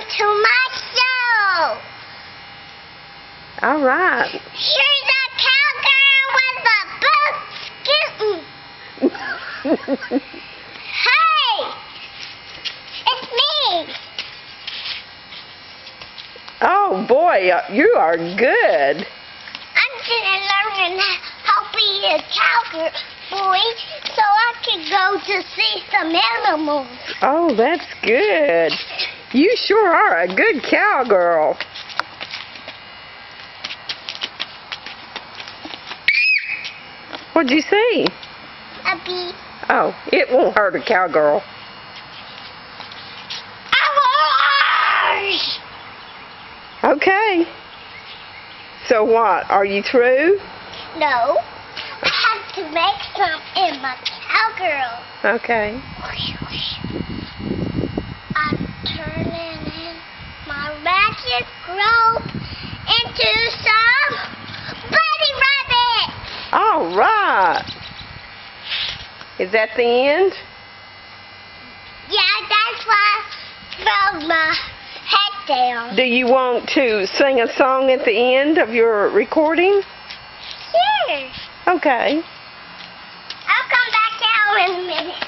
to my show. All right. Here's a cowgirl with a book scooting. Hey, it's me. Oh boy, you are good. I'm gonna learn how to be a cowgirl boy so I can go to see some animals. Oh, that's good. You sure are a good cowgirl. What'd you see? A bee. Oh, it won't hurt a cowgirl. Ours! Okay. So what? Are you through? No. I have to make some in my cowgirl. Okay. I'm turning in my magic robe into some bunny rabbits. All right. Is that the end? Yeah, that's why I throw my head down. Do you want to sing a song at the end of your recording? Sure. Okay. I'll come back down in a minute.